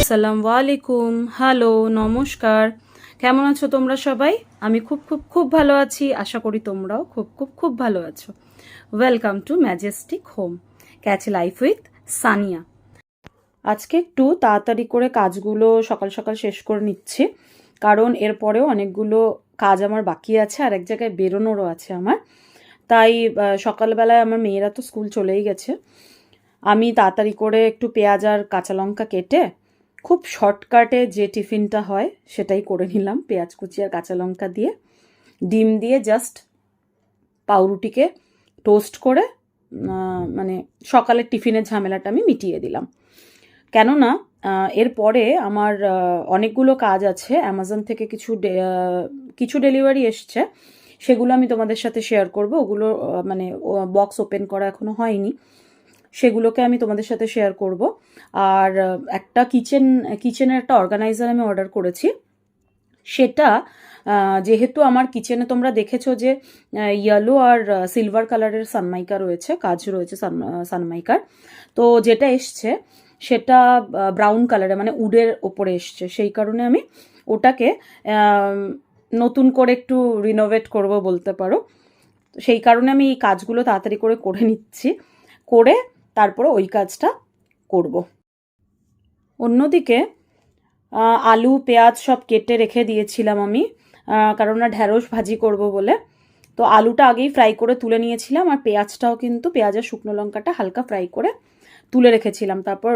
আসসালামু আলাইকুম, হ্যালো, নমস্কার। কেমন আছো তোমরা সবাই? আমি খুব খুব খুব ভালো আছি। আশা করি তোমরাও খুব খুব খুব ভালো আছো। Welcome to Majestic home, catch life with Sania. আজকে একটু তাড়াতাড়ি করে কাজগুলো সকাল সকাল শেষ করে নিচ্ছি, কারণ এরপরেও অনেকগুলো কাজ আমার বাকি আছে আর এক জায়গায় বেরোনোরও আছে আমার। তাই সকালবেলায় আমার মেয়েরা তো স্কুল চলেই গেছে। আমি তাড়াতাড়ি করে একটু পেঁয়াজ আর কাঁচা লঙ্কা কেটে খুব শর্টকাটে যে টিফিনটা হয় সেটাই করে নিলাম। পেঁয়াজ কুচি আর কাঁচা লঙ্কা দিয়ে, ডিম দিয়ে জাস্ট পাউরুটিকে টোস্ট করে মানে সকালের টিফিনের ঝামেলাটা আমি মিটিয়ে দিলাম। কেননা এরপরে আমার অনেকগুলো কাজ আছে। অ্যামাজন থেকে কিছু ডেলিভারি এসছে, সেগুলো আমি তোমাদের সাথে শেয়ার করব। ওগুলো মানে বক্স ওপেন করা এখনো হয়নি, সেগুলোকে আমি তোমাদের সাথে শেয়ার করব। আর একটা কিচেনের একটা অর্গানাইজার আমি অর্ডার করেছি। সেটা যেহেতু আমার কিচেনে তোমরা দেখেছো যে ইয়েলো আর সিলভার কালারের সানমাইকা রয়েছে, কাজ রয়েছে সানমাইকার, তো যেটা এসছে সেটা ব্রাউন কালারে মানে উডের ওপরে এসছে। সেই কারণে আমি ওটাকে নতুন করে একটু রিনোভেট করব বলতে পারো। সেই কারণে আমি এই কাজগুলো তাড়াতাড়ি করে নিচ্ছি, করে তারপরে ওই কাজটা করব। অন্যদিকে আলু পেঁয়াজ সব কেটে রেখে দিয়েছিলাম আমি, কারণ না ঢ্যাঁড়স ভাজি করব বলে। তো আলুটা আগেই ফ্রাই করে তুলে নিয়েছিলাম, আর পেঁয়াজটাও কিন্তু পেঁয়াজের শুকনো লঙ্কাটা হালকা ফ্রাই করে তুলে রেখেছিলাম। তারপর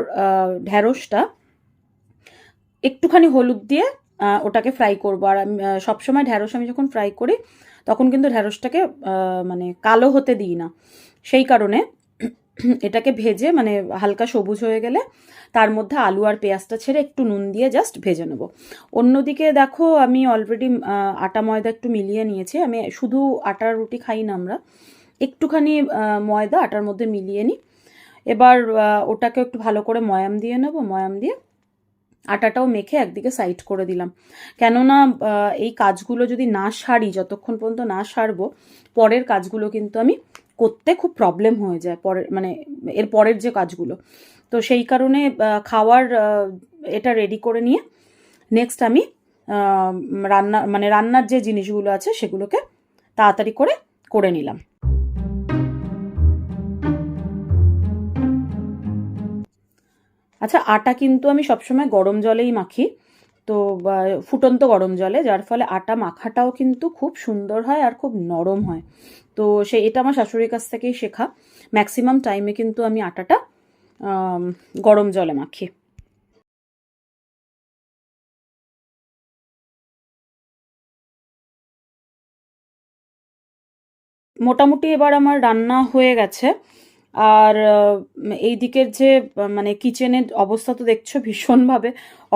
ঢ্যাঁড়সটা একটুখানি হলুদ দিয়ে ওটাকে ফ্রাই করবো। আর আমি সবসময় ঢ্যাঁড়স আমি যখন ফ্রাই করি তখন কিন্তু ঢ্যাঁড়সটাকে মানে কালো হতে দিই না। সেই কারণে এটাকে ভেজে মানে হালকা সবুজ হয়ে গেলে তার মধ্যে আলু আর পেঁয়াজটা ছেড়ে একটু নুন দিয়ে জাস্ট ভেজে নেব। অন্যদিকে দেখো আমি অলরেডি আটা ময়দা একটু মিলিয়ে নিয়েছি। আমি শুধু আটার রুটি খাই না আমরা, একটুখানি ময়দা আটার মধ্যে মিলিয়ে নিই। এবার ওটাকে একটু ভালো করে ময়াম দিয়ে নেব। ময়াম দিয়ে আটাটাও মেখে একদিকে সাইড করে দিলাম। কেননা এই কাজগুলো যদি না সারি, যতক্ষণ পর্যন্ত না সারবো, পরের কাজগুলো কিন্তু আমি করতে খুব প্রবলেম হয়ে যায়, পরের মানে এর পরের যে কাজগুলো। তো সেই কারণে খাওয়ার এটা রেডি করে নিয়ে নেক্সট আমি রান্নার যে জিনিসগুলো আছে সেগুলোকে তাড়াতাড়ি করে নিলাম। আচ্ছা, আটা কিন্তু আমি সবসময় গরম জলেই মাখি, তো ফুটন্ত গরম জলে, যার ফলে আটা মাখাটাও কিন্তু খুব সুন্দর হয় আর খুব নরম হয়। তো এটা আমার শাশুড়ির কাছ থেকেই শেখা। ম্যাক্সিমাম টাইমে কিন্তু আমি আটাটা গরম জলে মাখি। মোটামুটি এবার আমার রান্না হয়ে গেছে। আর এই দিকের যে মানে কিচেনের অবস্থা তো দেখছো ভীষণভাবে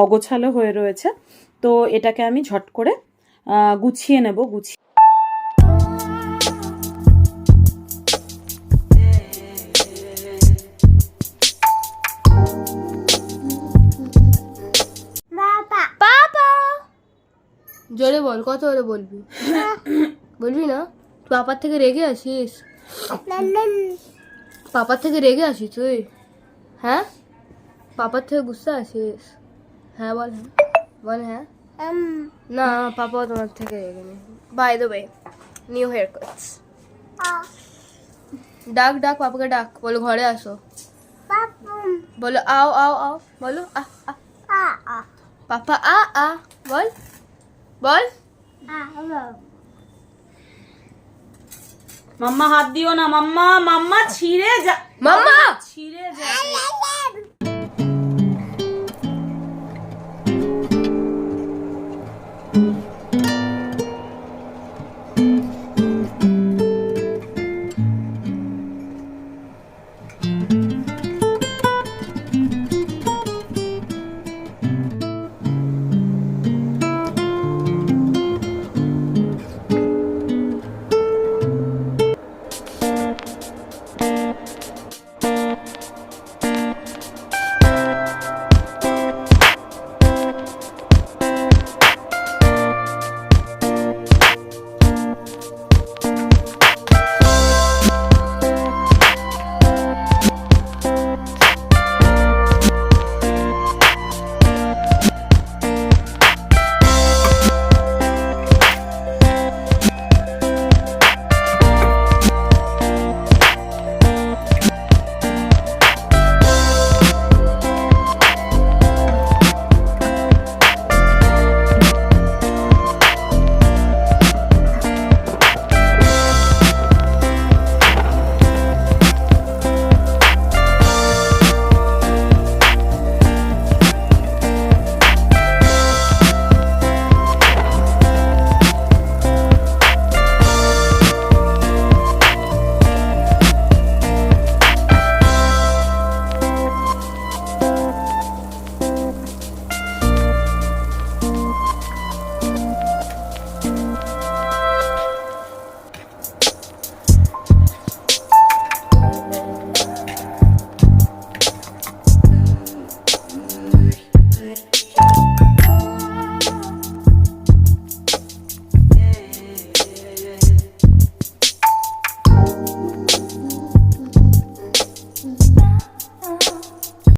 অগোছালো হয়ে রয়েছে। তো এটাকে আমি ঝট করে গুছিয়ে নেব। জোরে বল, কত জোরে বলবি? বলবি না? তুই পাপার থেকে রেগে আসিস? পাপার থেকে রেগে আসিস তুই? হ্যাঁ, পাপার থেকে গুস্সা আসিস? হ্যাঁ বল, হ্যাঁ বল, হ্যাঁ। না, পাপা তোমার থেকে রেগে নেই। By the way, new haircuts. ডাক ডাক পাপাকে, ডাক, বলো ঘরে আসো, বলো আও আও আও, বলো আ আ, পাপা আ আ, বল বল। মাম্মা হাত দিও না, মাম্মা, মাম্মা ছিঁড়ে যা, মাম্মা ছিঁড়ে যাবে।